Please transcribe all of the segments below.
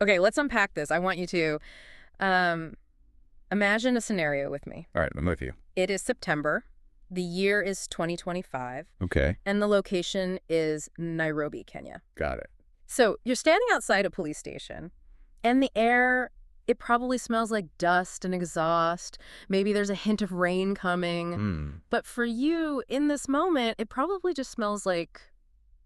Okay, let's unpack this. I want you to imagine a scenario with me. All right, I'm with you. It is September. The year is 2025. Okay, And the location is Nairobi, Kenya. got it. So you're standing outside a police station, and the air, it probably smells like dust and exhaust. Maybe there's a hint of rain coming. Hmm. But for you, in this moment, it probably just smells like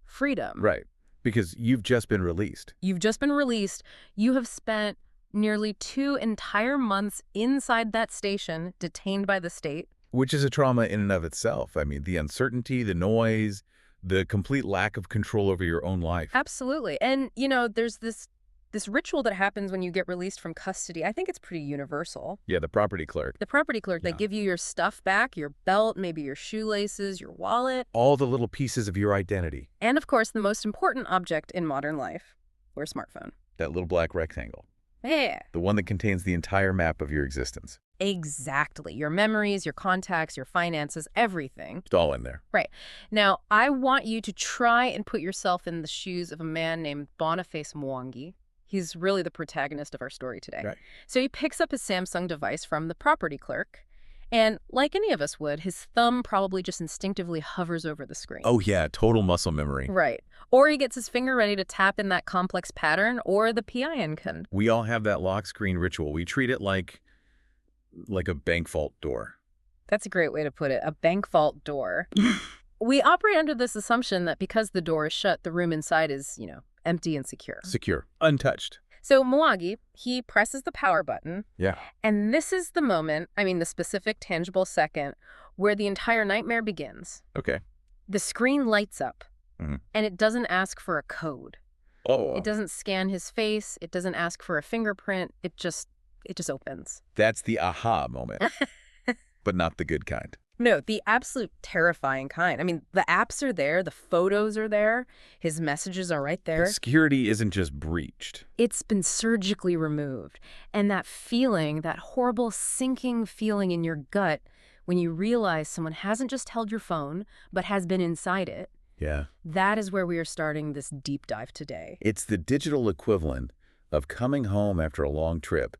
freedom. Right, because you've just been released. You've just been released. You have spent nearly 2 entire months inside that station, detained by the state. Which is a trauma in and of itself. I mean, the uncertainty, the noise, the complete lack of control over your own life. Absolutely. And, there's this ritual that happens when you get released from custody. I think it's pretty universal. Yeah, the property clerk. The property clerk, they Yeah. give you your stuff back, your belt, maybe your shoelaces, your wallet. All the little pieces of your identity. And, of course, the most important object in modern life, your smartphone. That little black rectangle. Yeah. The one that contains the entire map of your existence. Exactly. Your memories, your contacts, your finances, everything. It's all in there. Right. Now, I want you to try and put yourself in the shoes of a man named Boniface Mwangi. He's really the protagonist of our story today. Right. So he picks up his Samsung device from the property clerk, and like any of us would, his thumb probably just instinctively hovers over the screen. Oh yeah, total muscle memory. Right. Or he gets his finger ready to tap in that complex pattern, or the PIN code. We all have that lock screen ritual. We treat it like a bank vault door. That's a great way to put it, a bank vault door. We operate under this assumption that because the door is shut, the room inside is, empty and secure. Secure. Untouched. So Mwangi, he presses the power button. Yeah. And this is the moment, the specific tangible second, where the entire nightmare begins. Okay. The screen lights up, Mhm. and it doesn't ask for a code. Oh. It doesn't scan his face. It doesn't ask for a fingerprint. It just opens. That's the aha moment. But not the good kind. No, the absolute terrifying kind. The apps are there. The photos are there. His messages are right there. The security isn't just breached. It's been surgically removed. And that feeling, that horrible sinking feeling in your gut when you realize someone hasn't just held your phone, but has been inside it, Yeah. that is where we are starting this deep dive today. It's the digital equivalent of coming home after a long trip.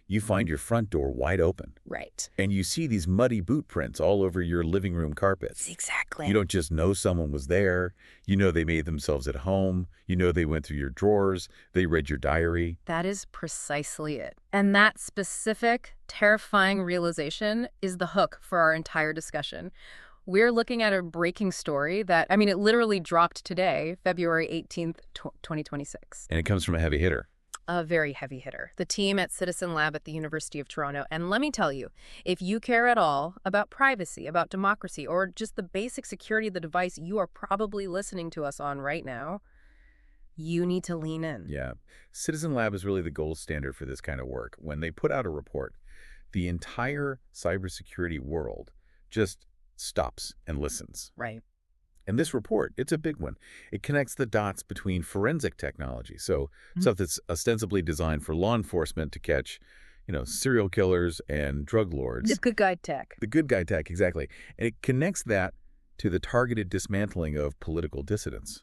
You find your front door wide open. Right. And you see these muddy boot prints all over your living room carpets. Exactly. You don't just know someone was there. You know they made themselves at home. You know they went through your drawers. They read your diary. That is precisely it. And that specific, terrifying realization is the hook for our entire discussion. We're looking at a breaking story that, it literally dropped today, February 18th, 2026. And it comes from a heavy hitter. A very heavy hitter. The team at Citizen Lab at the University of Toronto. And let me tell you, if you care at all about privacy, about democracy, or just the basic security of the device you are probably listening to us on right now, you need to lean in. Yeah. Citizen Lab is really the gold standard for this kind of work. When they put out a report, the entire cybersecurity world just stops and listens. Right. And this report, it's a big one. It connects the dots between forensic technology, so stuff that's ostensibly designed for law enforcement to catch, serial killers and drug lords. The good guy tech. The good guy tech, exactly. And it connects that to the targeted dismantling of political dissidents.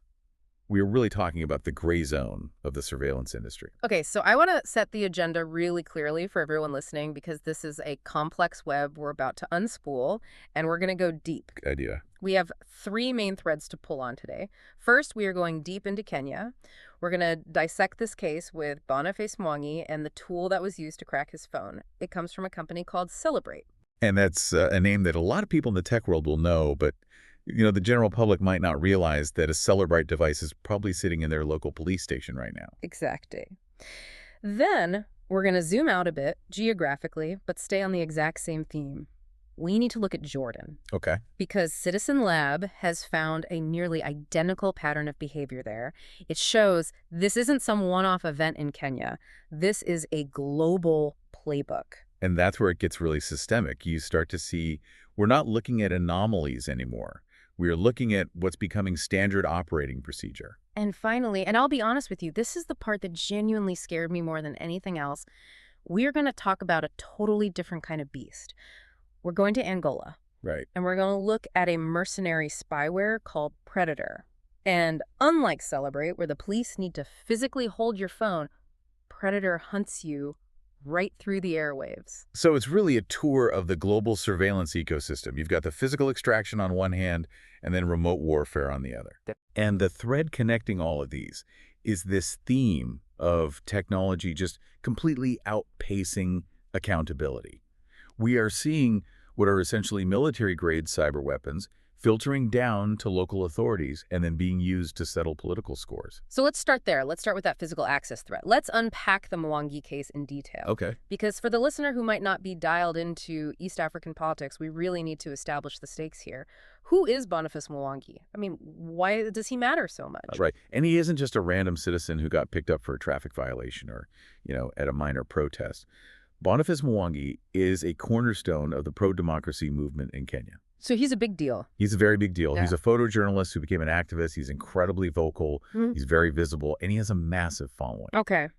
We're really talking about the gray zone of the surveillance industry. Okay, so I want to set the agenda really clearly for everyone listening because this is a complex web we're about to unspool, and we're going to go deep. Good idea. We have 3 main threads to pull on today. First, we are going deep into Kenya. We're going to dissect this case with Boniface Mwangi and the tool that was used to crack his phone. It comes from a company called Cellebrite. And that's a name that a lot of people in the tech world will know, but the general public might not realize that a Cellebrite device is probably sitting in their local police station right now. Exactly. Then we're going to zoom out a bit geographically, but stay on the exact same theme. We need to look at Jordan. Okay. Because Citizen Lab has found a nearly identical pattern of behavior there. It shows this isn't some one-off event in Kenya. This is a global playbook. And that's where it gets really systemic. You start to see we're not looking at anomalies anymore. We're looking at what's becoming standard operating procedure. And finally, and I'll be honest with you, this is the part that genuinely scared me more than anything else. We're going to talk about a totally different kind of beast. We're going to Angola. Right. And we're going to look at a mercenary spyware called Predator. And unlike Cellebrite, where the police need to physically hold your phone, predator hunts you right through the airwaves. So it's really a tour of the global surveillance ecosystem. You've got the physical extraction on one hand and then remote warfare on the other. And the thread connecting all of these is this theme of technology just completely outpacing accountability. We are seeing what are essentially military-grade cyber weapons filtering down to local authorities and then being used to settle political scores. So let's start there. Let's start with that physical access threat. Let's unpack the Mwangi case in detail. Okay. Because for the listener who might not be dialed into East African politics, we really need to establish the stakes here. Who is Boniface Mwangi? I mean, why does he matter so much? Right. And he isn't just a random citizen who got picked up for a traffic violation or, at a minor protest. Boniface Mwangi is a cornerstone of the pro-democracy movement in Kenya. So he's a big deal. He's a very big deal. Yeah. He's a photojournalist who became an activist. He's incredibly vocal. He's very visible, and he has a massive following. Okay.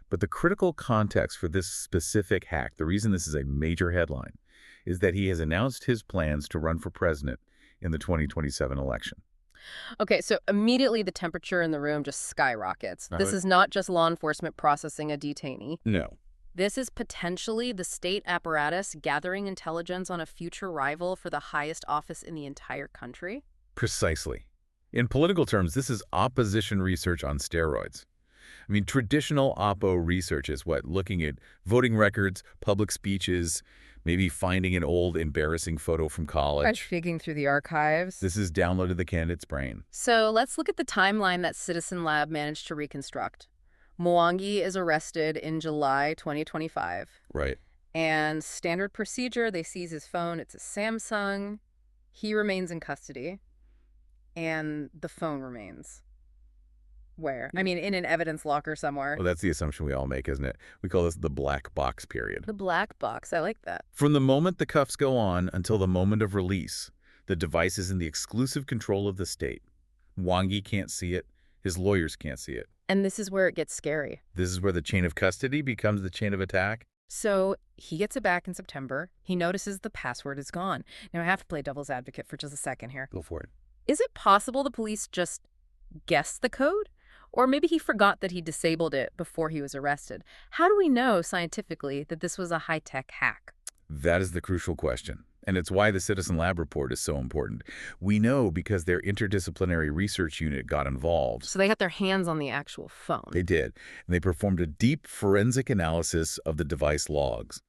But the critical context for this specific hack, the reason this is a major headline, is that he has announced his plans to run for president in the 2027 election. Okay, so immediately the temperature in the room just skyrockets. This is not just law enforcement processing a detainee. No. This is potentially the state apparatus gathering intelligence on a future rival for the highest office in the entire country? Precisely. In political terms, this is opposition research on steroids. I mean, traditional oppo research is what? Looking at voting records, public speeches, maybe finding an old embarrassing photo from college. Digging through the archives. This is downloaded the candidate's brain. So let's look at the timeline that Citizen Lab managed to reconstruct. Mwangi is arrested in July 2025. Right. And standard procedure, they seize his phone. It's a Samsung. He remains in custody. And the phone remains. Where? I mean, in an evidence locker somewhere. Well, that's the assumption we all make, isn't it? We call this the black box period. The black box. I like that. From the moment the cuffs go on until the moment of release, the device is in the exclusive control of the state. Mwangi can't see it. His lawyers can't see it. And this is where it gets scary. This is where the chain of custody becomes the chain of attack. So he gets it back in September. He notices the password is gone. Now, I have to play devil's advocate for just a second here. Go for it. Is it possible the police just guessed the code? Or maybe he forgot that he disabled it before he was arrested. How do we know scientifically that this was a high-tech hack? That is the crucial question. And it's why the Citizen Lab report is so important. We know because their interdisciplinary research unit got involved. So they got their hands on the actual phone. They did. And they performed a deep forensic analysis of the device logs.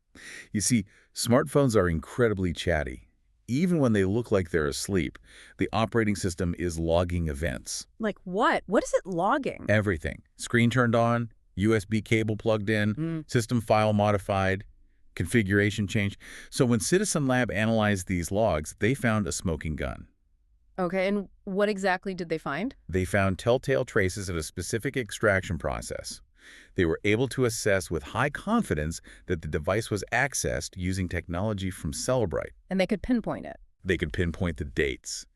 You see, smartphones are incredibly chatty. Even when they look like they're asleep, the operating system is logging events. Like what? What is it logging? Everything. Screen turned on, USB cable plugged in, system file modified, configuration change. So when Citizen Lab analyzed these logs, they found a smoking gun. Okay, and what exactly did they find? They found telltale traces of a specific extraction process. They were able to assess with high confidence that the device was accessed using technology from Cellebrite. And they could pinpoint it. They could pinpoint the dates,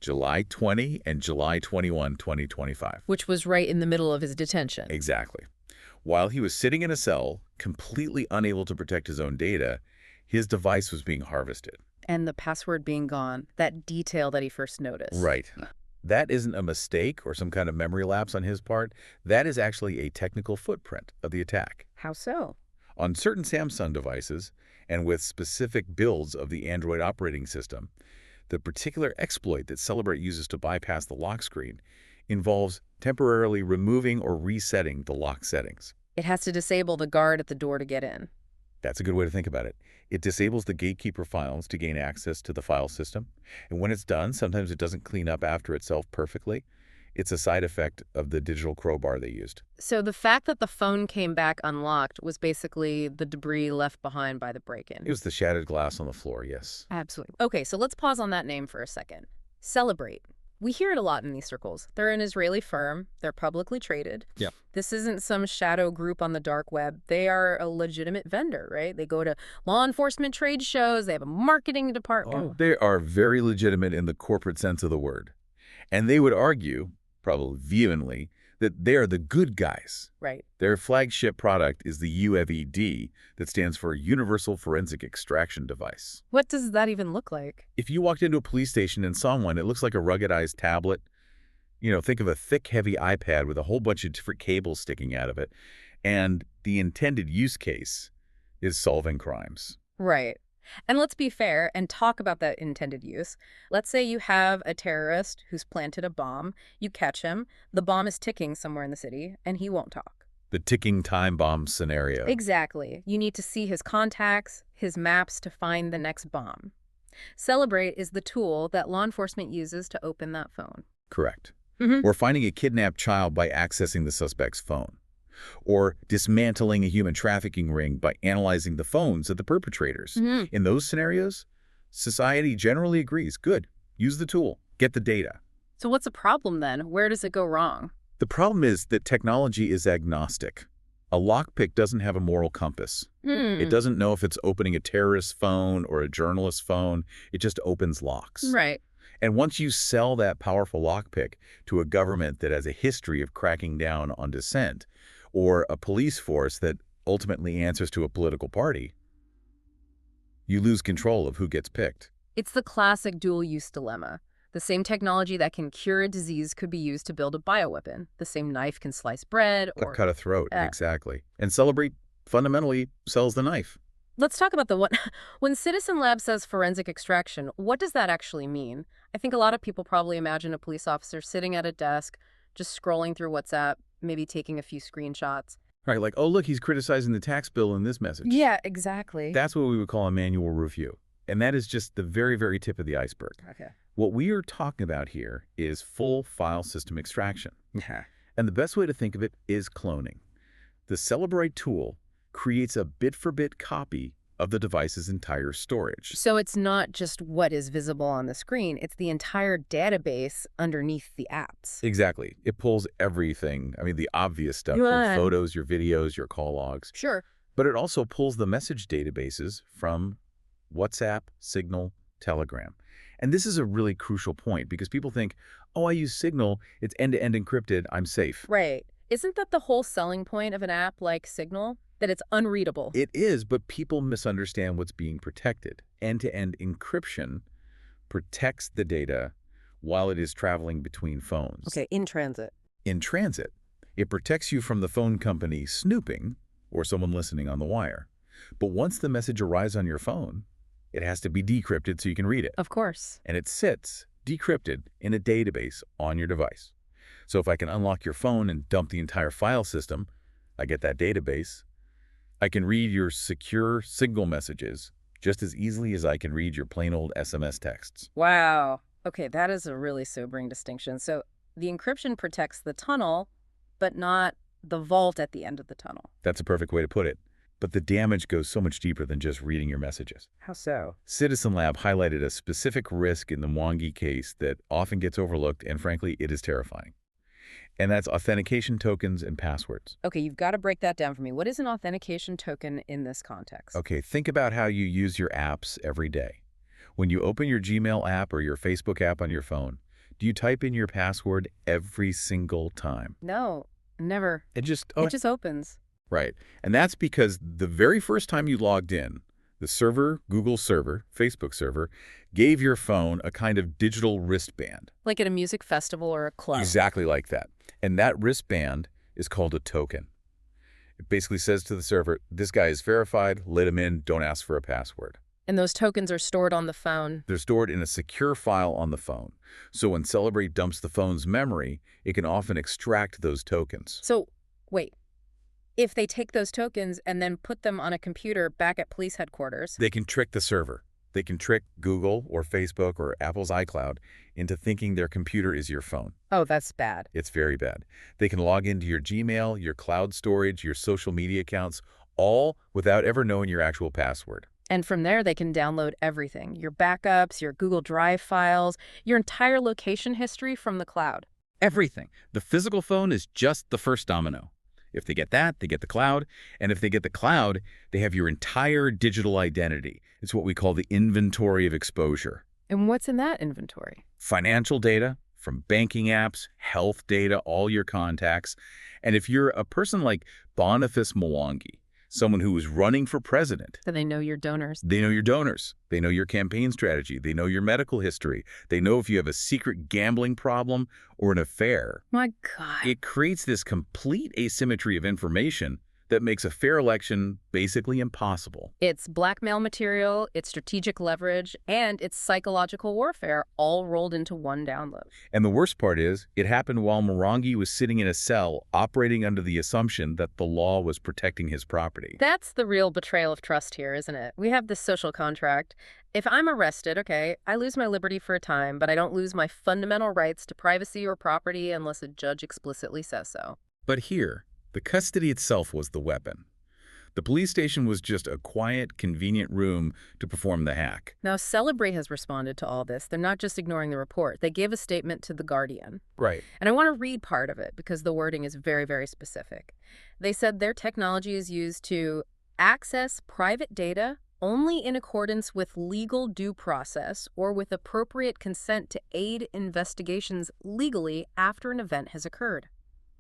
July 20 and July 21, 2025. Which was right in the middle of his detention. Exactly. While he was sitting in a cell, completely unable to protect his own data, his device was being harvested. And the password being gone, that detail that he first noticed. Right. That isn't a mistake or some kind of memory lapse on his part. That is actually a technical footprint of the attack. How so? On certain Samsung devices, and with specific builds of the Android operating system, the particular exploit that Cellebrite uses to bypass the lock screen involves temporarily removing or resetting the lock settings. It has to disable the guard at the door to get in. That's a good way to think about it. It disables the gatekeeper files to gain access to the file system. And when it's done, sometimes it doesn't clean up after itself perfectly. It's a side effect of the digital crowbar they used. So the fact that the phone came back unlocked was basically the debris left behind by the break-in. It was the shattered glass on the floor, yes. Absolutely. Okay, so let's pause on that name for a second. Cellebrite. We hear it a lot in these circles. They're an Israeli firm. They're publicly traded. Yeah. This isn't some shadow group on the dark web. They are a legitimate vendor, right? They go to law enforcement trade shows. They have a marketing department. Oh, they are very legitimate in the corporate sense of the word. And they would argue, probably vehemently, that they are the good guys. Right. Their flagship product is the UFED, that stands for Universal Forensic Extraction Device. What does that even look like? If you walked into a police station and saw one, it looks like a ruggedized tablet. Think of a thick, heavy iPad with a whole bunch of different cables sticking out of it. And the intended use case is solving crimes. Right. And let's be fair and talk about that intended use. Let's say you have a terrorist who's planted a bomb. You catch him. The bomb is ticking somewhere in the city, and he won't talk. The ticking time bomb scenario. Exactly. You need to see his contacts, his maps to find the next bomb. Cellebrite is the tool that law enforcement uses to open that phone. Correct. Or finding a kidnapped child by accessing the suspect's phone. Or dismantling a human trafficking ring by analyzing the phones of the perpetrators. In those scenarios, society generally agrees, good, use the tool, get the data. So what's the problem then? Where does it go wrong? The problem is that technology is agnostic. A lockpick doesn't have a moral compass. It doesn't know if it's opening a terrorist's phone or a journalist's phone. It just opens locks. Right. And once you sell that powerful lockpick to a government that has a history of cracking down on dissent, or a police force that ultimately answers to a political party, you lose control of who gets picked. It's the classic dual-use dilemma. The same technology that can cure a disease could be used to build a bioweapon. The same knife can slice bread or cut a throat, exactly. And Cellebrite fundamentally sells the knife. Let's talk about the one. When Citizen Lab says forensic extraction, what does that actually mean? I think a lot of people probably imagine a police officer sitting at a desk, just scrolling through WhatsApp, maybe taking a few screenshots. Right, like, oh, look, he's criticizing the tax bill in this message. Yeah, exactly. That's what we would call a manual review. And that is just the very, very tip of the iceberg. Okay. What we are talking about here is full file system extraction. And the best way to think of it is cloning. The Cellebrite tool creates a bit-for-bit copy of the device's entire storage. So it's not just what is visible on the screen, it's the entire database underneath the apps. Exactly. It pulls everything. I mean, the obvious stuff, your photos, your videos, your call logs. Sure. But it also pulls the message databases from WhatsApp, Signal, Telegram. And this is a really crucial point because people think, oh, I use Signal, it's end-to-end encrypted, I'm safe. Right. Isn't that the whole selling point of an app like Signal? That it's unreadable? It is, but people misunderstand what's being protected. End-to-end encryption protects the data while it is traveling between phones. Okay, in transit. In transit, it protects you from the phone company snooping or someone listening on the wire. But once the message arrives on your phone, it has to be decrypted so you can read it. Of course. And it sits decrypted in a database on your device. So if I can unlock your phone and dump the entire file system, I get that database. I can read your secure Signal messages just as easily as I can read your plain old SMS texts. Wow. Okay, that is a really sobering distinction. So the encryption protects the tunnel, but not the vault at the end of the tunnel. That's a perfect way to put it. But the damage goes so much deeper than just reading your messages. How so? Citizen Lab highlighted a specific risk in the Mwangi case that often gets overlooked, and frankly, it is terrifying. And that's authentication tokens and passwords. Okay, you've got to break that down for me. What is an authentication token in this context? Okay, think about how you use your apps every day. When you open your Gmail app or your Facebook app on your phone, do you type in your password every single time? No, never. It just opens. Right. And that's because the very first time you logged in, the server, Google server, Facebook server, gave your phone a kind of digital wristband. Like at a music festival or a club. Exactly like that. And that wristband is called a token. It basically says to the server, this guy is verified, let him in, don't ask for a password. And those tokens are stored on the phone? They're stored in a secure file on the phone. So when Cellebrite dumps the phone's memory, it can often extract those tokens. So, wait. If they take those tokens and then put them on a computer back at police headquarters... They can trick the server. They can trick Google or Facebook or Apple's iCloud into thinking their computer is your phone. Oh, that's bad. It's very bad. They can log into your Gmail, your cloud storage, your social media accounts, all without ever knowing your actual password. And from there, they can download everything. Your backups, your Google Drive files, your entire location history from the cloud. Everything. The physical phone is just the first domino. If they get that, they get the cloud. And if they get the cloud, they have your entire digital identity. It's what we call the inventory of exposure. And what's in that inventory? Financial data from banking apps, health data, all your contacts. And if you're a person like Boniface Mwangi, someone who is running for president. So they know your donors. They know your donors. They know your campaign strategy. They know your medical history. They know if you have a secret gambling problem or an affair. My God. It creates this complete asymmetry of information that makes a fair election basically impossible. It's blackmail material, it's strategic leverage, and it's psychological warfare all rolled into one download. And the worst part is, it happened while Mwangi was sitting in a cell operating under the assumption that the law was protecting his property. That's the real betrayal of trust here, isn't it? We have this social contract. If I'm arrested, okay, I lose my liberty for a time, but I don't lose my fundamental rights to privacy or property unless a judge explicitly says so. But here, the custody itself was the weapon. The police station was just a quiet, convenient room to perform the hack. Now, Cellebrite has responded to all this. They're not just ignoring the report. They gave a statement to The Guardian. Right. And I want to read part of it because the wording is very, very specific. They said their technology is used to access private data only in accordance with legal due process or with appropriate consent to aid investigations legally after an event has occurred.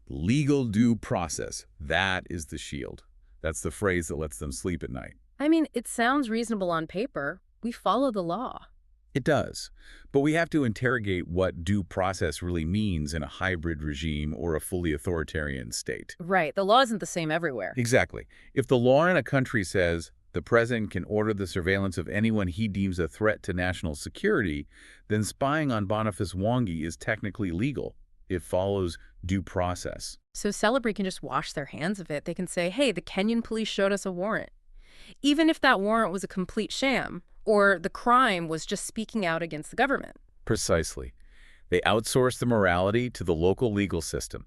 Legal due process. That is the shield. That's the phrase that lets them sleep at night. I mean, it sounds reasonable on paper. We follow the law. It does. But we have to interrogate what due process really means in a hybrid regime or a fully authoritarian state. Right. The law isn't the same everywhere. Exactly. If the law in a country says the president can order the surveillance of anyone he deems a threat to national security, then spying on Boniface Mwangi is technically legal. It follows due process. So Cellebrite can just wash their hands of it. They can say, hey, the Kenyan police showed us a warrant. Even if that warrant was a complete sham, or the crime was just speaking out against the government. Precisely. They outsource the morality to the local legal system.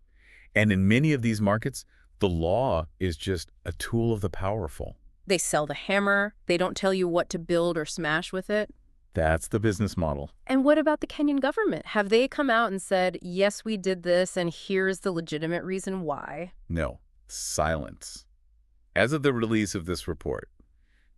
And in many of these markets, the law is just a tool of the powerful. They sell the hammer. They don't tell you what to build or smash with it. That's the business model. And what about the Kenyan government? Have they come out and said, yes, we did this, and here's the legitimate reason why? No. Silence. As of the release of this report,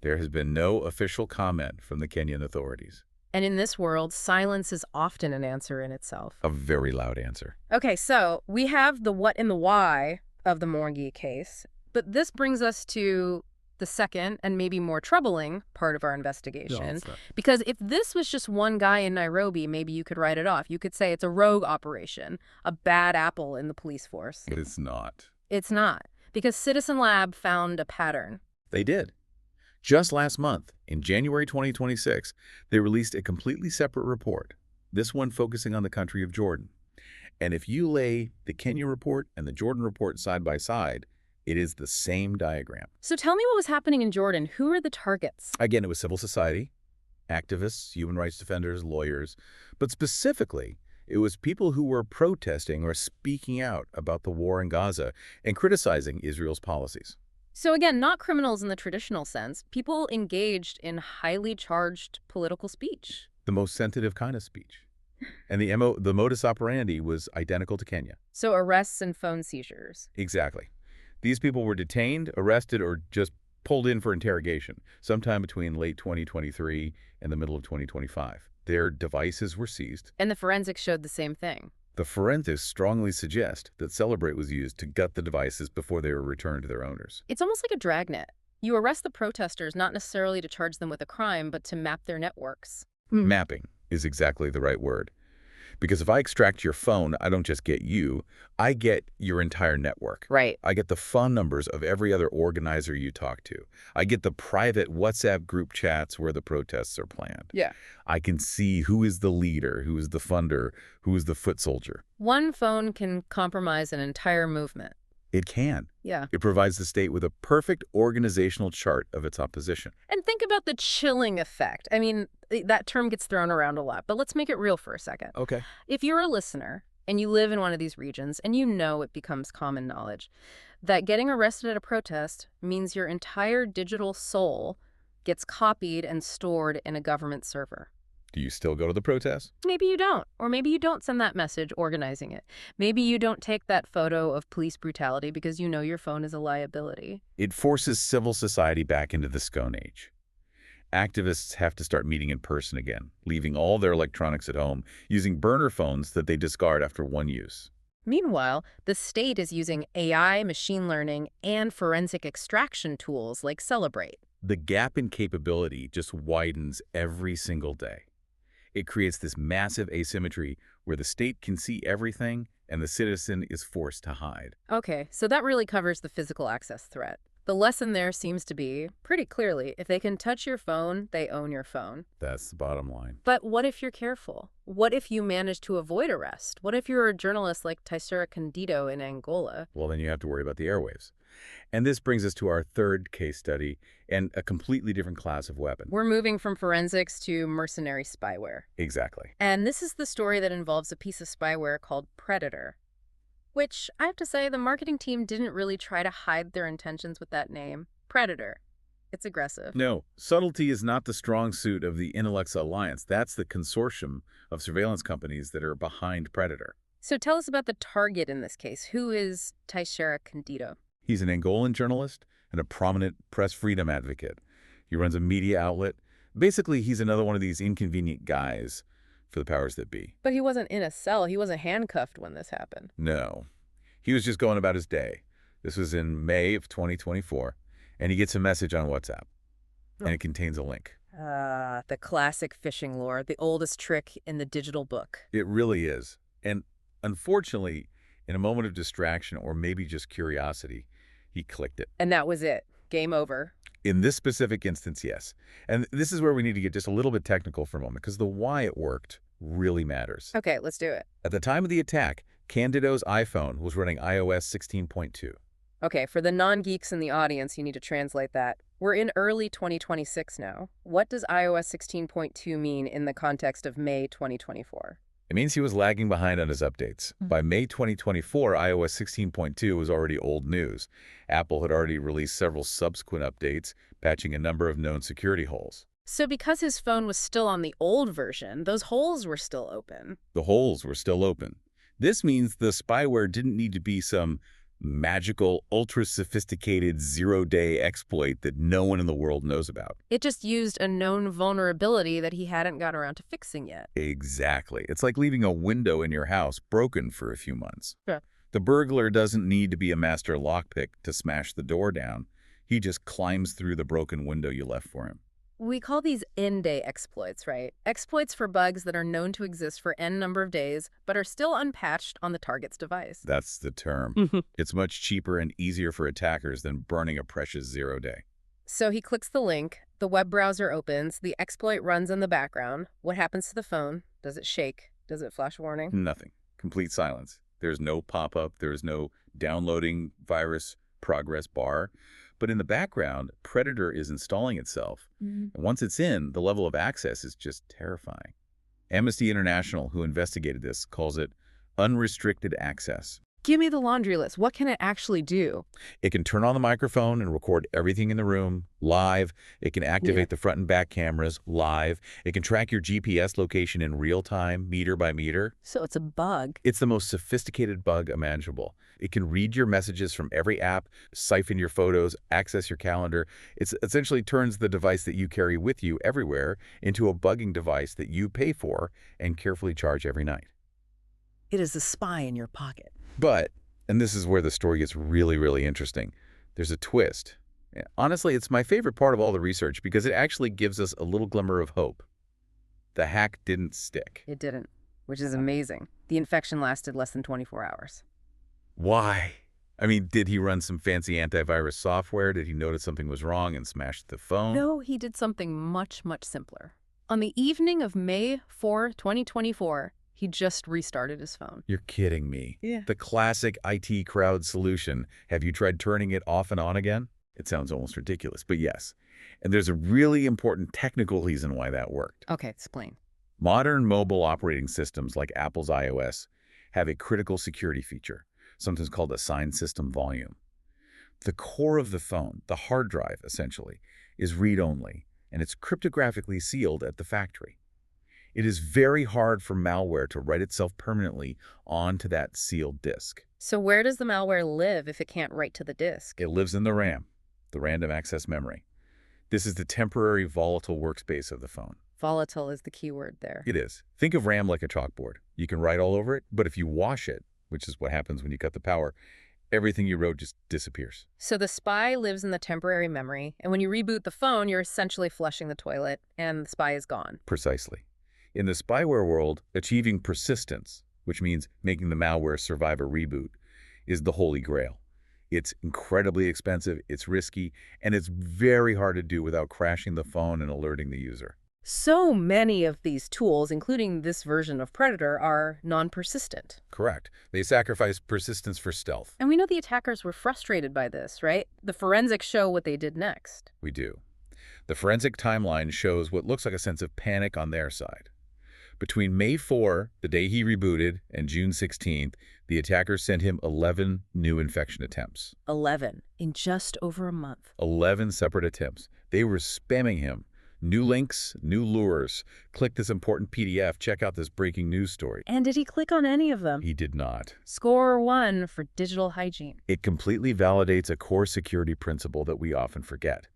there has been no official comment from the Kenyan authorities. And in this world, silence is often an answer in itself. A very loud answer. Okay, so we have the what and the why of the Mwangi case, but this brings us to the second and maybe more troubling part of our investigation. Because if this was just one guy in Nairobi, maybe you could write it off. You could say it's a rogue operation, a bad apple in the police force. But it's not. It's not, because Citizen Lab found a pattern. They did. Just last month, in January 2026, they released a completely separate report, this one focusing on the country of Jordan. And if you lay the Kenya report and the Jordan report side by side, it is the same diagram. So tell me what was happening in Jordan. Who are the targets? Again, it was civil society, activists, human rights defenders, lawyers, but specifically, it was people who were protesting or speaking out about the war in Gaza and criticizing Israel's policies. So again, not criminals in the traditional sense, people engaged in highly charged political speech. The most sensitive kind of speech. And the modus operandi was identical to Kenya. So arrests and phone seizures. Exactly. These people were detained, arrested, or just pulled in for interrogation sometime between late 2023 and the middle of 2025. Their devices were seized. And the forensics showed the same thing. The forensics strongly suggest that Cellebrite was used to gut the devices before they were returned to their owners. It's almost like a dragnet. You arrest the protesters not necessarily to charge them with a crime, but to map their networks. Mapping is exactly the right word. Because if I extract your phone, I don't just get you, I get your entire network. Right. I get the phone numbers of every other organizer you talk to. I get the private WhatsApp group chats where the protests are planned. Yeah. I can see who is the leader, who is the funder, who is the foot soldier. One phone can compromise an entire movement. It can. Yeah. It provides the state with a perfect organizational chart of its opposition. And think about the chilling effect. I mean, that term gets thrown around a lot, but let's make it real for a second. Okay. If you're a listener and you live in one of these regions and you know it becomes common knowledge that getting arrested at a protest means your entire digital soul gets copied and stored in a government server. Do you still go to the protest? Maybe you don't. Or maybe you don't send that message organizing it. Maybe you don't take that photo of police brutality because you know your phone is a liability. It forces civil society back into the Stone Age. Activists have to start meeting in person again, leaving all their electronics at home, using burner phones that they discard after one use. Meanwhile, the state is using AI, machine learning, and forensic extraction tools like Cellebrite. The gap in capability just widens every single day. It creates this massive asymmetry where the state can see everything and the citizen is forced to hide. Okay, so that really covers the physical access threat. The lesson there seems to be, pretty clearly, if they can touch your phone, they own your phone. That's the bottom line. But what if you're careful? What if you manage to avoid arrest? What if you're a journalist like Teixeira Candido in Angola? Well, then you have to worry about the airwaves. And this brings us to our third case study and a completely different class of weapon. We're moving from forensics to mercenary spyware. Exactly. And this is the story that involves a piece of spyware called Predator, which I have to say the marketing team didn't really try to hide their intentions with that name. Predator. It's aggressive. No, subtlety is not the strong suit of the Intellexa Alliance. That's the consortium of surveillance companies that are behind Predator. So tell us about the target in this case. Who is Teixeira Candido? He's an Angolan journalist and a prominent press freedom advocate. He runs a media outlet. Basically, he's another one of these inconvenient guys for the powers that be. But he wasn't in a cell. He wasn't handcuffed when this happened. No. He was just going about his day. This was in May of 2024, and he gets a message on WhatsApp, and it contains a link. The classic phishing lore, the oldest trick in the digital book. It really is. And unfortunately, in a moment of distraction or maybe just curiosity, he clicked it. And that was it. Game over. In this specific instance, yes. And this is where we need to get just a little bit technical for a moment, because the why it worked really matters. Okay, let's do it. At the time of the attack, Candido's iPhone was running iOS 16.2. Okay, for the non-geeks in the audience, you need to translate that. We're in early 2026 now. What does iOS 16.2 mean in the context of May 2024? It means he was lagging behind on his updates. By May 2024, iOS 16.2 was already old news. Apple had already released several subsequent updates, patching a number of known security holes. So because his phone was still on the old version, those holes were still open. The holes were still open. This means the spyware didn't need to be some magical, ultra-sophisticated zero-day exploit that no one in the world knows about. It just used a known vulnerability that he hadn't got around to fixing yet. Exactly. It's like leaving a window in your house broken for a few months. Yeah. The burglar doesn't need to be a master lockpick to smash the door down. He just climbs through the broken window you left for him. We call these end-day exploits, right? Exploits for bugs that are known to exist for n number of days, but are still unpatched on the target's device. That's the term. It's much cheaper and easier for attackers than burning a precious 0 day. So he clicks the link, the web browser opens, the exploit runs in the background. What happens to the phone? Does it shake? Does it flash a warning? Nothing. Complete silence. There's no pop-up. There's no downloading virus progress bar. But in the background, Predator is installing itself. And once it's in, the level of access is just terrifying. Amnesty International, who investigated this, calls it unrestricted access. Give me the laundry list. What can it actually do? It can turn on the microphone and record everything in the room live. It can activate the front and back cameras live. It can track your GPS location in real time, meter by meter. So it's a bug. It's the most sophisticated bug imaginable. It can read your messages from every app, siphon your photos, access your calendar. It essentially turns the device that you carry with you everywhere into a bugging device that you pay for and carefully charge every night. It is a spy in your pocket. But, and this is where the story gets really, really interesting, there's a twist. Honestly, it's my favorite part of all the research because it actually gives us a little glimmer of hope. The hack didn't stick. It didn't, which is amazing. The infection lasted less than 24 hours. Why? I mean, did he run some fancy antivirus software? Did he notice something was wrong and smash the phone? No, he did something much, much simpler. On the evening of May 4, 2024, he just restarted his phone. You're kidding me. Yeah. The classic IT crowd solution. Have you tried turning it off and on again? It sounds almost ridiculous, but yes. And there's a really important technical reason why that worked. Okay, explain. Modern mobile operating systems like Apple's iOS have a critical security feature, sometimes called assigned system volume. The core of the phone, the hard drive essentially, is read-only, and it's cryptographically sealed at the factory. It is very hard for malware to write itself permanently onto that sealed disk. So where does the malware live if it can't write to the disk? It lives in the RAM, the random access memory. This is the temporary volatile workspace of the phone. Volatile is the key word there. It is. Think of RAM like a chalkboard. You can write all over it, but if you wash it, which is what happens when you cut the power, everything you wrote just disappears. So the spy lives in the temporary memory, and when you reboot the phone, you're essentially flushing the toilet, and the spy is gone. Precisely. In the spyware world, achieving persistence, which means making the malware survive a reboot, is the holy grail. It's incredibly expensive, it's risky, and it's very hard to do without crashing the phone and alerting the user. So many of these tools, including this version of Predator, are non-persistent. Correct. They sacrifice persistence for stealth. And we know the attackers were frustrated by this, right? The forensics show what they did next. We do. The forensic timeline shows what looks like a sense of panic on their side. Between May 4, the day he rebooted, and June 16th, the attackers sent him 11 new infection attempts. 11 in just over a month. 11 separate attempts. They were spamming him. New links, new lures. Click this important PDF, check out this breaking news story. And did he click on any of them? He did not. Score 1 for digital hygiene. It completely validates a core security principle that we often forget.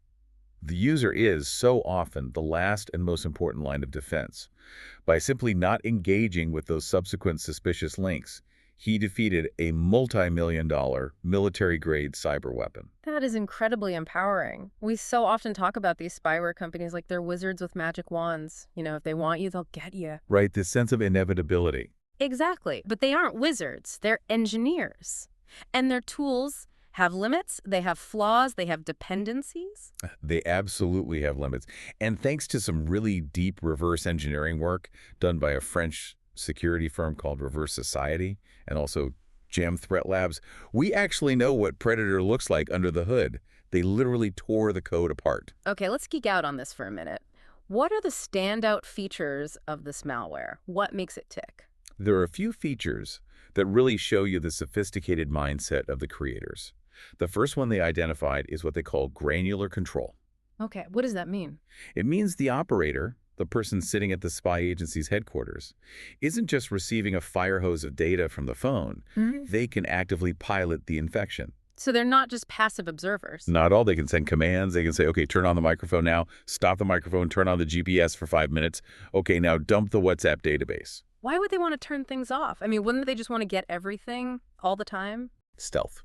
The user is, so often, the last and most important line of defense. By simply not engaging with those subsequent suspicious links, he defeated a multi-million-dollar military-grade cyber weapon. That is incredibly empowering. We so often talk about these spyware companies like they're wizards with magic wands. You know, if they want you, they'll get you. Right, this sense of inevitability. Exactly. But they aren't wizards. They're engineers. And their tools have limits, they have flaws, they have dependencies. They absolutely have limits. And thanks to some really deep reverse engineering work done by a French security firm called Reverse Society and also Jam Threat Labs, we actually know what Predator looks like under the hood. They literally tore the code apart. Okay, let's geek out on this for a minute. What are the standout features of this malware? What makes it tick? There are a few features that really show you the sophisticated mindset of the creators. The first one they identified is what they call granular control. Okay, what does that mean? It means the operator, the person sitting at the spy agency's headquarters, isn't just receiving a fire hose of data from the phone. They can actively pilot the infection. So they're not just passive observers. Not all. They can send commands. They can say, okay, turn on the microphone now, stop the microphone, turn on the GPS for 5 minutes. Okay, now dump the WhatsApp database. Why would they want to turn things off? I mean, wouldn't they just want to get everything all the time? Stealth.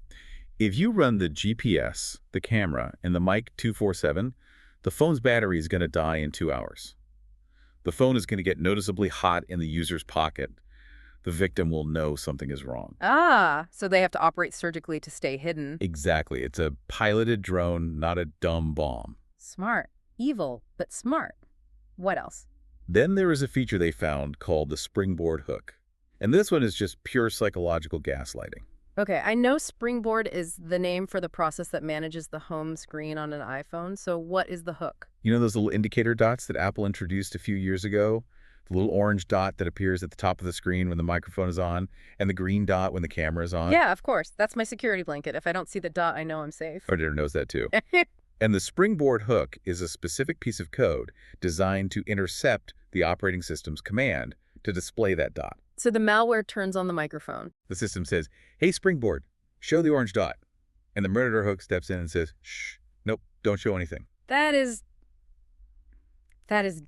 If you run the GPS, the camera, and the mic 24/7, the phone's battery is going to die in 2 hours. The phone is going to get noticeably hot in the user's pocket. The victim will know something is wrong. Ah, so they have to operate surgically to stay hidden. Exactly. It's a piloted drone, not a dumb bomb. Smart. Evil, but smart. What else? Then there is a feature they found called the springboard hook. And this one is just pure psychological gaslighting. Okay, I know Springboard is the name for the process that manages the home screen on an iPhone, so what is the hook? You know those little indicator dots that Apple introduced a few years ago? The little orange dot that appears at the top of the screen when the microphone is on, and the green dot when the camera is on? Yeah, of course. That's my security blanket. If I don't see the dot, I know I'm safe. Predator knows that too. And the springboard hook is a specific piece of code designed to intercept the operating system's command to display that dot. So the malware turns on the microphone. The system says, hey, springboard, show the orange dot. And the murderer hook steps in and says, shh, nope, don't show anything. That is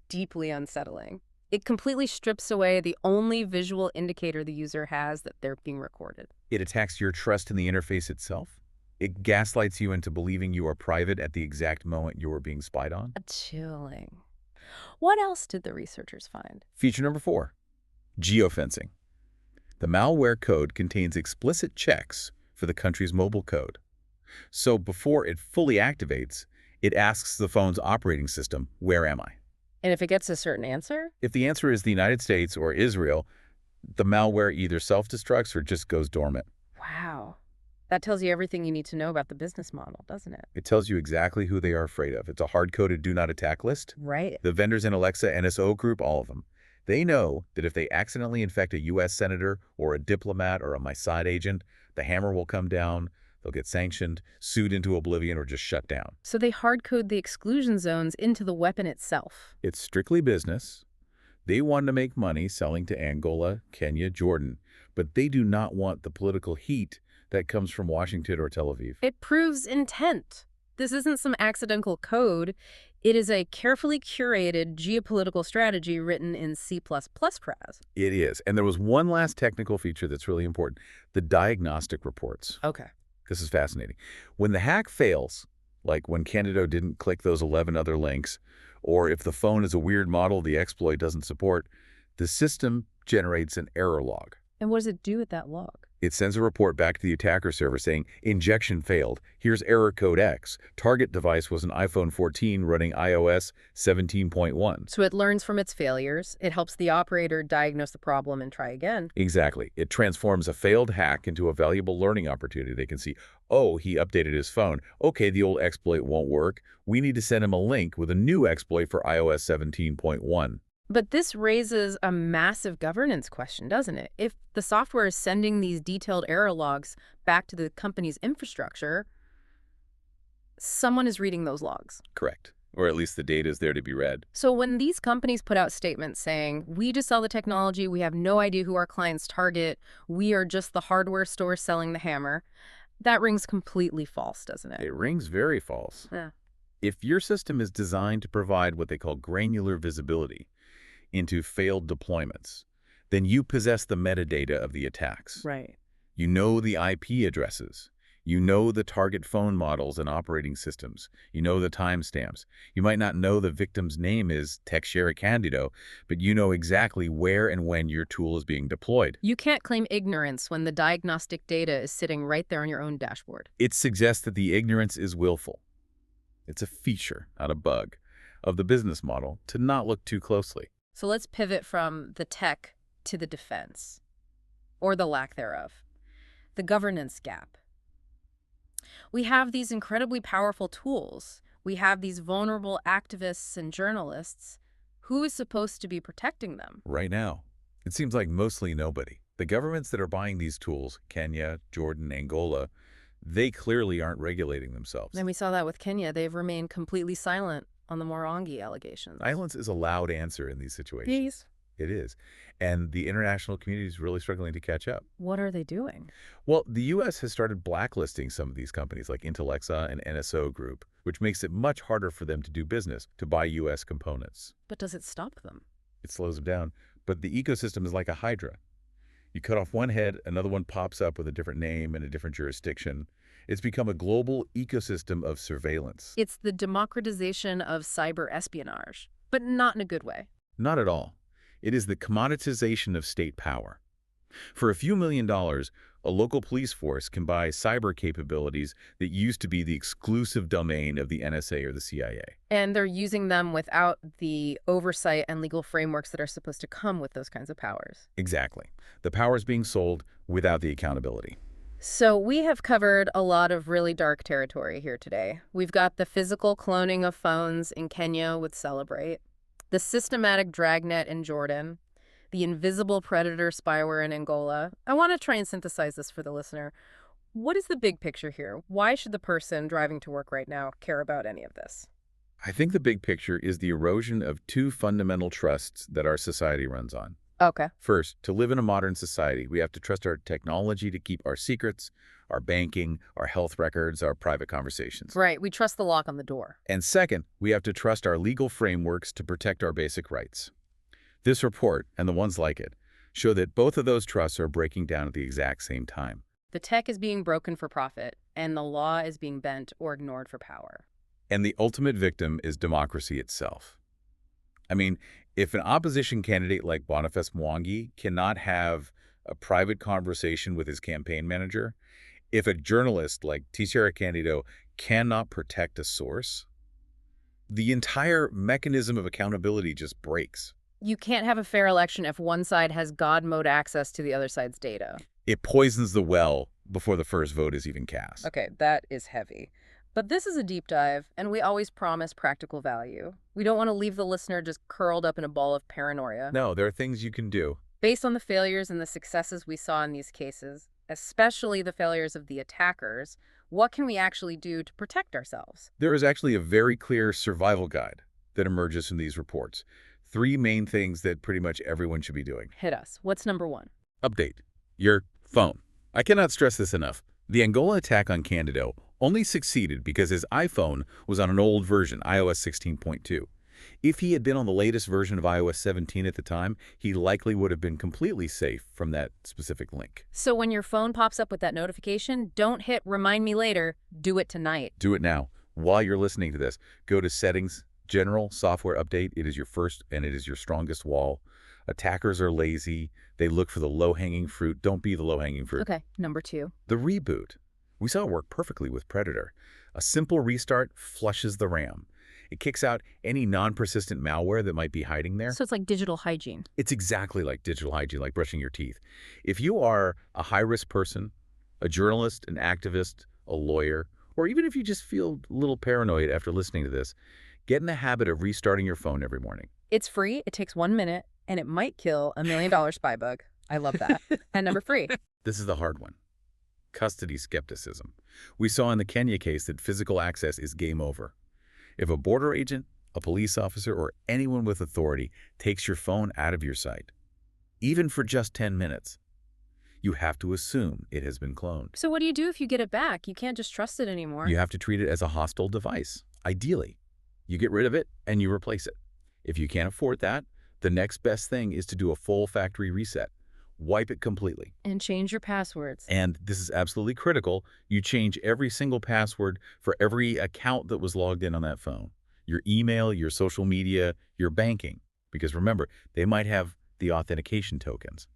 deeply unsettling. It completely strips away the only visual indicator the user has that they're being recorded. It attacks your trust in the interface itself. It gaslights you into believing you are private at the exact moment you are being spied on. Chilling. What else did the researchers find? Feature number 4, geofencing. The malware code contains explicit checks for the country's mobile code. So before it fully activates, it asks the phone's operating system, where am I? And if it gets a certain answer? If the answer is the United States or Israel, the malware either self-destructs or just goes dormant. Wow. That tells you everything you need to know about the business model, doesn't it? It tells you exactly who they are afraid of. It's a hard-coded do not attack list. Right. The vendors in Alexa, NSO Group, all of them. They know that if they accidentally infect a U.S. senator or a diplomat or a Mossad agent, the hammer will come down, they'll get sanctioned, sued into oblivion, or just shut down. So they hard-code the exclusion zones into the weapon itself. It's strictly business. They want to make money selling to Angola, Kenya, Jordan, but they do not want the political heat that comes from Washington or Tel Aviv. It proves intent. This isn't some accidental code. It is a carefully curated geopolitical strategy written in C++ pras. It is. And there was one last technical feature that's really important, the diagnostic reports. Okay. This is fascinating. When the hack fails, like when Candido didn't click those 11 other links, or if the phone is a weird model the exploit doesn't support, the system generates an error log. And what does it do with that log? It sends a report back to the attacker server saying, injection failed. Here's error code X. Target device was an iPhone 14 running iOS 17.1. So it learns from its failures. It helps the operator diagnose the problem and try again. Exactly. It transforms a failed hack into a valuable learning opportunity. They can see, oh, he updated his phone. Okay, the old exploit won't work. We need to send him a link with a new exploit for iOS 17.1. But this raises a massive governance question, doesn't it? If the software is sending these detailed error logs back to the company's infrastructure, someone is reading those logs. Correct. Or at least the data is there to be read. So when these companies put out statements saying, we just sell the technology, we have no idea who our clients target, we are just the hardware store selling the hammer, that rings completely false, doesn't it? It rings very false. Yeah. If your system is designed to provide what they call granular visibility into failed deployments, then you possess the metadata of the attacks. Right. You know the IP addresses. You know the target phone models and operating systems. You know the timestamps. You might not know the victim's name is Teixeira Candido, but you know exactly where and when your tool is being deployed. You can't claim ignorance when the diagnostic data is sitting right there on your own dashboard. It suggests that the ignorance is willful. It's a feature, not a bug, of the business model to not look too closely. So let's pivot from the tech to the defense, or the lack thereof. The governance gap. We have these incredibly powerful tools. We have these vulnerable activists and journalists. Who is supposed to be protecting them? Right now, it seems like mostly nobody. The governments that are buying these tools, Kenya, Jordan, Angola, they clearly aren't regulating themselves. And we saw that with Kenya. They've remained completely silent on the Mwangi allegations. Silence is a loud answer in these situations. Yes. It is. And the international community is really struggling to catch up. What are they doing? Well, the U.S. has started blacklisting some of these companies like Intellexa and NSO Group, which makes it much harder for them to do business, to buy U.S. components. But does it stop them? It slows them down. But the ecosystem is like a hydra. You cut off one head, another one pops up with a different name and a different jurisdiction. It's become a global ecosystem of surveillance. It's the democratization of cyber espionage, but not in a good way. Not at all. It is the commoditization of state power. For a few $1 million, a local police force can buy cyber capabilities that used to be the exclusive domain of the NSA or the CIA. And they're using them without the oversight and legal frameworks that are supposed to come with those kinds of powers. Exactly. The power is being sold without the accountability. So we have covered a lot of really dark territory here today. We've got the physical cloning of phones in Kenya with Cellebrite, the systematic dragnet in Jordan, the invisible predator spyware in Angola. I want to try and synthesize this for the listener. What is the big picture here? Why should the person driving to work right now care about any of this? I think the big picture is the erosion of two fundamental trusts that our society runs on. Okay. First, to live in a modern society, we have to trust our technology to keep our secrets, our banking, our health records, our private conversations. Right. We trust the lock on the door. And second, we have to trust our legal frameworks to protect our basic rights. This report, and the ones like it, show that both of those trusts are breaking down at the exact same time. The tech is being broken for profit, and the law is being bent or ignored for power. And the ultimate victim is democracy itself. I mean, if an opposition candidate like Boniface Mwangi cannot have a private conversation with his campaign manager, if a journalist like Teixeira Candido cannot protect a source, the entire mechanism of accountability just breaks. You can't have a fair election if one side has God mode access to the other side's data. It poisons the well before the first vote is even cast. Okay, that is heavy. But this is a deep dive, and we always promise practical value. We don't want to leave the listener just curled up in a ball of paranoia. No, there are things you can do. Based on the failures and the successes we saw in these cases, especially the failures of the attackers, what can we actually do to protect ourselves? There is actually a very clear survival guide that emerges from these reports. 3 main things that pretty much everyone should be doing. Hit us. What's number 1? Update your phone. I cannot stress this enough. The Angola attack on Candido only succeeded because his iPhone was on an old version, iOS 16.2. If he had been on the latest version of iOS 17 at the time, he likely would have been completely safe from that specific link. So when your phone pops up with that notification, don't hit remind me later. Do it tonight. Do it now. While you're listening to this, go to Settings, General Software Update. It is your first and it is your strongest wall. Attackers are lazy. They look for the low-hanging fruit. Don't be the low-hanging fruit. Okay, number 2. The reboot. We saw it work perfectly with Predator. A simple restart flushes the RAM. It kicks out any non-persistent malware that might be hiding there. So it's like digital hygiene. It's exactly like digital hygiene, like brushing your teeth. If you are a high-risk person, a journalist, an activist, a lawyer, or even if you just feel a little paranoid after listening to this, get in the habit of restarting your phone every morning. It's free, it takes 1 minute, and it might kill $1 million spy bug. I love that. And number 3. This is the hard one. Custody skepticism. We saw in the Kenya case that physical access is game over. If a border agent, a police officer, or anyone with authority takes your phone out of your sight, even for just 10 minutes, you have to assume it has been cloned. So what do you do if you get it back? You can't just trust it anymore. You have to treat it as a hostile device. Ideally, you get rid of it and you replace it. If you can't afford that, the next best thing is to do a full factory reset. Wipe it completely. And change your passwords. And this is absolutely critical. You change every single password for every account that was logged in on that phone. Your email, your social media, your banking. Because remember, they might have the authentication tokens.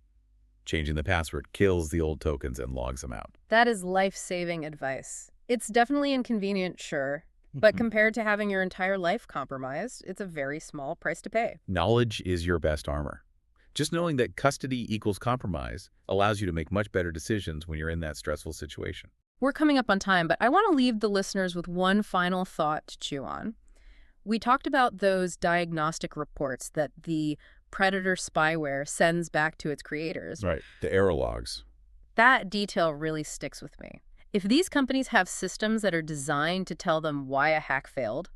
Changing the password kills the old tokens and logs them out. That is life-saving advice. It's definitely inconvenient, sure. But compared to having your entire life compromised, it's a very small price to pay. Knowledge is your best armor. Just knowing that custody equals compromise allows you to make much better decisions when you're in that stressful situation. We're coming up on time, but I want to leave the listeners with one final thought to chew on. We talked about those diagnostic reports that the Predator spyware sends back to its creators. Right. The error logs. That detail really sticks with me. If these companies have systems that are designed to tell them why a hack failed,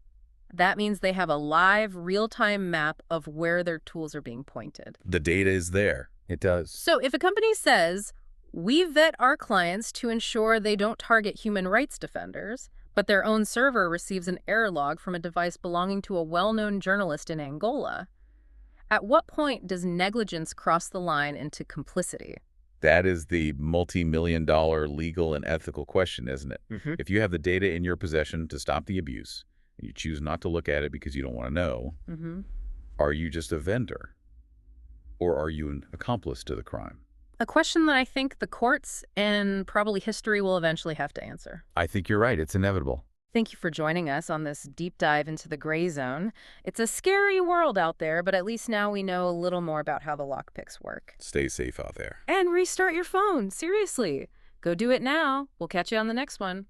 that means they have a live, real-time map of where their tools are being pointed. The data is there. It does. So if a company says, we vet our clients to ensure they don't target human rights defenders, but their own server receives an error log from a device belonging to a well-known journalist in Angola, at what point does negligence cross the line into complicity? That is the multi-million-dollar legal and ethical question, isn't it? If you have the data in your possession to stop the abuse, and you choose not to look at it because you don't want to know, are you just a vendor? Or are you an accomplice to the crime? A question that I think the courts and probably history will eventually have to answer. I think you're right. It's inevitable. Thank you for joining us on this deep dive into the gray zone. It's a scary world out there, but at least now we know a little more about how the lockpicks work. Stay safe out there. And restart your phone. Seriously. Go do it now. We'll catch you on the next one.